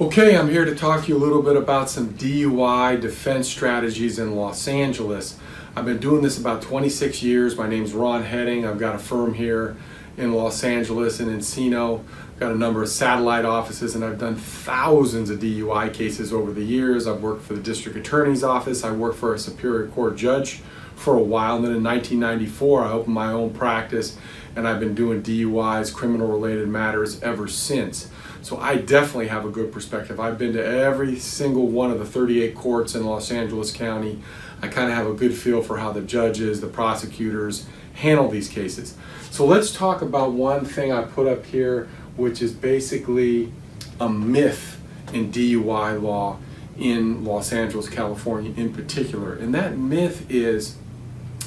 Okay, I'm here to talk to you a little bit about some DUI defense strategies in Los Angeles. I've been doing this about 26 years. My name's Ron Hedding. I've got a firm here in Los Angeles and Encino. I've got a number of satellite offices, and I've done thousands of DUI cases over the years. I've worked for the district attorney's office. I worked for a superior court judge for a while, and then in 1994 I opened my own practice, and I've been doing DUIs, criminal related matters, ever since. So I definitely have a good perspective. I've been to every single one of the 38 courts in Los Angeles County. I kind of have a good feel for how the judges, the prosecutors handle these cases. So let's talk about one thing I put up here, which is basically a myth in DUI law in Los Angeles, California in particular. And that myth is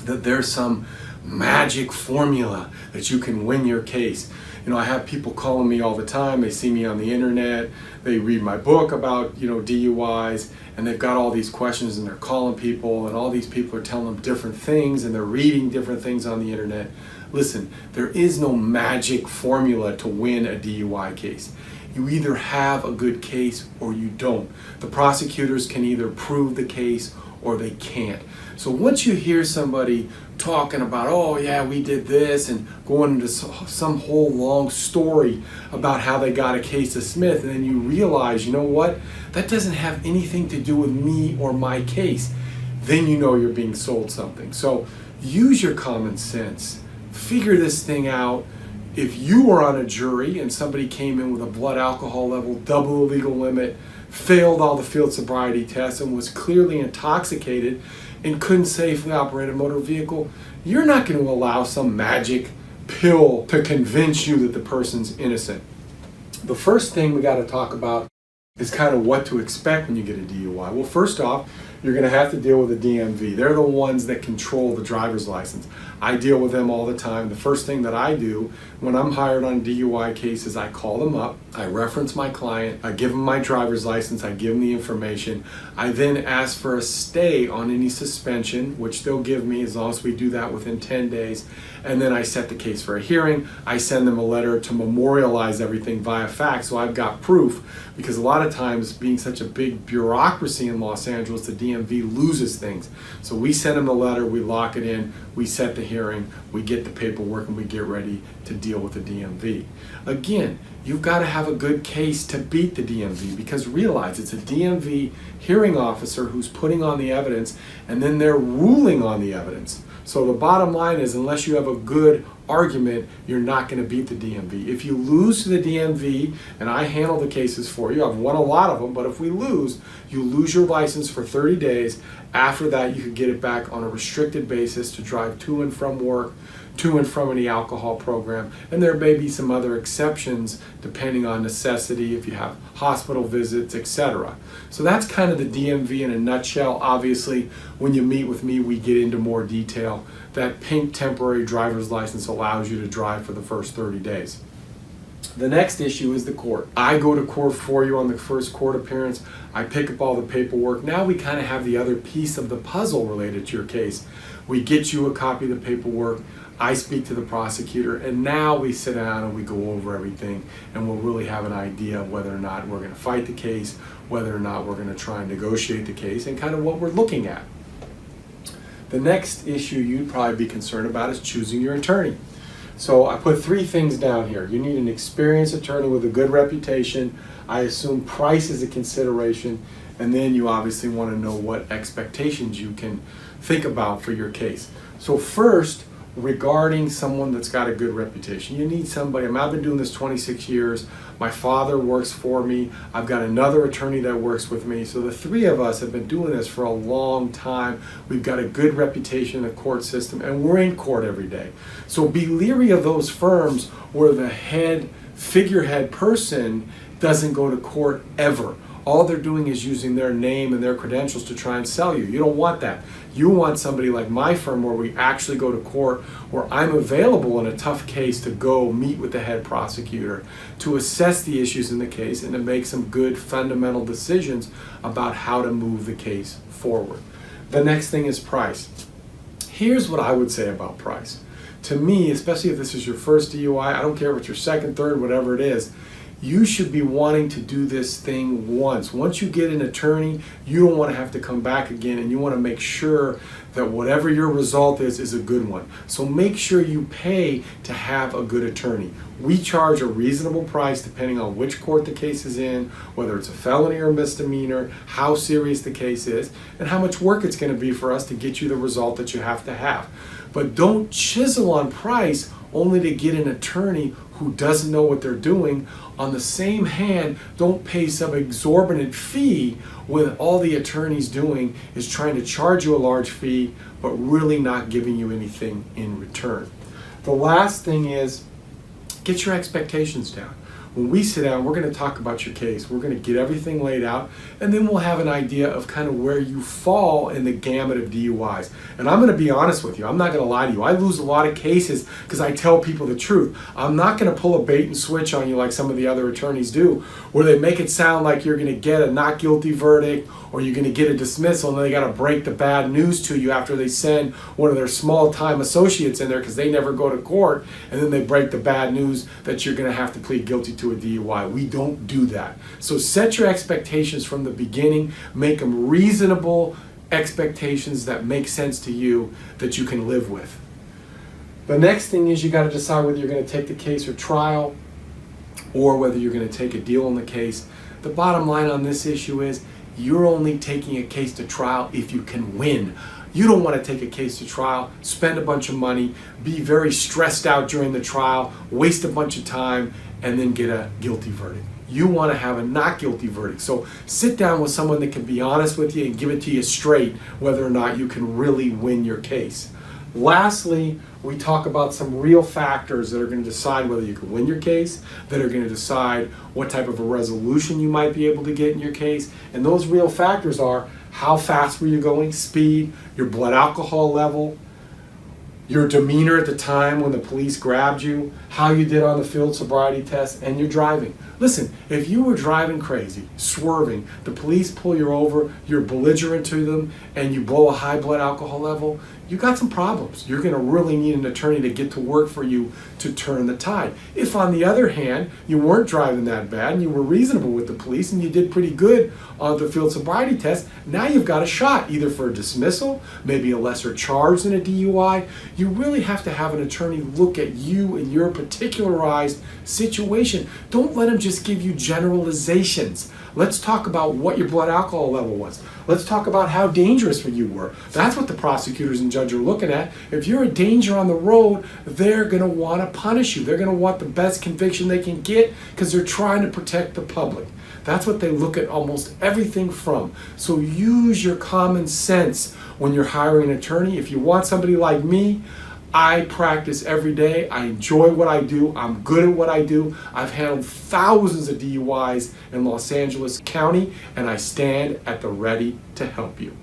that there's some magic formula that you can win your case. You know, I have people calling me all the time. They see me on the internet, they read my book about, DUIs, and they've got all these questions, and they're calling people, and all these people are telling them different things, and they're reading different things on the internet. Listen, there is no magic formula to win a DUI case. You either have a good case or you don't. The prosecutors can either prove the case or they can't. So once you hear somebody talking about, oh yeah, we did this, and going into some whole long story about how they got a case dismissed, and then you realize, you know what, that doesn't have anything to do with me or my case, then you know you're being sold something. So use your common sense. Figure this thing out. If you were on a jury and somebody came in with a blood alcohol level double the legal limit, failed all the field sobriety tests, and was clearly intoxicated and couldn't safely operate a motor vehicle, you're not going to allow some magic pill to convince you that the person's innocent. The first thing we got to talk about is kind of what to expect when you get a DUI. Well, first off, you're going to have to deal with the DMV. They're the ones that control the driver's license. I deal with them all the time. The first thing that I do when I'm hired on DUI cases, I call them up, I reference my client, I give them my driver's license, I give them the information. I then ask for a stay on any suspension, which they'll give me as long as we do that within 10 days. And then I set the case for a hearing. I send them a letter to memorialize everything via fax, so I've got proof, because a lot of times, being such a big bureaucracy in Los Angeles, the DMV loses things. So we send them the letter, we lock it in, we set the hearing, we get the paperwork, and we get ready to deal with the DMV. Again, you've got to have a good case to beat the DMV, because realize it's a DMV hearing officer who's putting on the evidence, and then they're ruling on the evidence. So the bottom line is, unless you have a good argument, you're not going to beat the DMV. If you lose to the DMV, and I handle the cases for you, I've won a lot of them, but if we lose, you lose your license for 30 days. After that, you could get it back on a restricted basis to drive to and from work, to and from any alcohol program, and there may be some other exceptions depending on necessity, if you have hospital visits, etc. So that's kind of the DMV in a nutshell. Obviously, when you meet with me, we get into more detail. That pink temporary driver's license allows you to drive for the first 30 days. The next issue is the court. I go to court for you on the first court appearance. I pick up all the paperwork. Now we kind of have the other piece of the puzzle related to your case. We get you a copy of the paperwork. I speak to the prosecutor, and now we sit down and we go over everything, and we'll really have an idea of whether or not we're going to fight the case, whether or not we're going to try and negotiate the case, and kind of what we're looking at. The next issue you'd probably be concerned about is choosing your attorney. So I put 3 things down here. You need an experienced attorney with a good reputation. I assume price is a consideration, and then you obviously want to know what expectations you can think about for your case. So first, regarding someone that's got a good reputation, you need somebody. I've been doing this 26 years. My father works for me. I've got another attorney that works with me. So the 3 of us have been doing this for a long time. We've got a good reputation in the court system, and we're in court every day. So be leery of those firms where the figurehead person doesn't go to court ever. All they're doing is using their name and their credentials to try and sell you. You don't want that. You want somebody like my firm, where we actually go to court, where I'm available in a tough case to go meet with the head prosecutor, to assess the issues in the case, and to make some good fundamental decisions about how to move the case forward. The next thing is price. Here's what I would say about price. To me, especially if this is your first DUI, I don't care if it's your second, third, whatever it is, You should be wanting to do this thing once. Once you get an attorney, you don't want to have to come back again, and you want to make sure that whatever your result is a good one. So make sure you pay to have a good attorney. We charge a reasonable price depending on which court the case is in, whether it's a felony or a misdemeanor, how serious the case is, and how much work it's going to be for us to get you the result that you have to have. But don't chisel on price only to get an attorney who doesn't know what they're doing. On the same hand, don't pay some exorbitant fee when all the attorney's doing is trying to charge you a large fee, but really not giving you anything in return. The last thing is, get your expectations down. When we sit down, we're going to talk about your case. We're going to get everything laid out, and then we'll have an idea of kind of where you fall in the gamut of DUIs. And I'm going to be honest with you. I'm not going to lie to you. I lose a lot of cases because I tell people the truth. I'm not going to pull a bait and switch on you like some of the other attorneys do, where they make it sound like you're going to get a not guilty verdict or you're going to get a dismissal, and then they got to break the bad news to you after they send one of their small-time associates in there because they never go to court, and then they break the bad news that you're going to have to plead guilty to a DUI. We don't do that. So set your expectations from the beginning. Make them reasonable expectations that make sense to you, that you can live with. The next thing is you got to decide whether you're going to take the case or trial, or whether you're going to take a deal on the case. The bottom line on this issue is you're only taking a case to trial if you can win. You don't want to take a case to trial, spend a bunch of money, be very stressed out during the trial, waste a bunch of time, and then get a guilty verdict. You want to have a not guilty verdict. So sit down with someone that can be honest with you and give it to you straight whether or not you can really win your case. Lastly, we talk about some real factors that are going to decide whether you can win your case, that are going to decide what type of a resolution you might be able to get in your case. And those real factors are: how fast were you going, speed, your blood alcohol level, your demeanor at the time when the police grabbed you, how you did on the field sobriety test, and your driving. Listen, if you were driving crazy, swerving, the police pull you over, you're belligerent to them, and you blow a high blood alcohol level, you got some problems. You're going to really need an attorney to get to work for you to turn the tide. If, on the other hand, you weren't driving that bad and you were reasonable with the police and you did pretty good on the field sobriety test, now you've got a shot either for a dismissal, maybe a lesser charge than a DUI. You really have to have an attorney look at you and your particularized situation. Don't let them just give you generalizations. Let's talk about what your blood alcohol level was. Let's talk about how dangerous you were. That's what the prosecutors and judge are looking at. If you're a danger on the road, they're going to want to punish you. They're going to want the best conviction they can get because they're trying to protect the public. That's what they look at almost everything from. So use your common sense when you're hiring an attorney. If you want somebody like me, I practice every day. I enjoy what I do. I'm good at what I do. I've handled thousands of DUIs in Los Angeles County, and I stand at the ready to help you.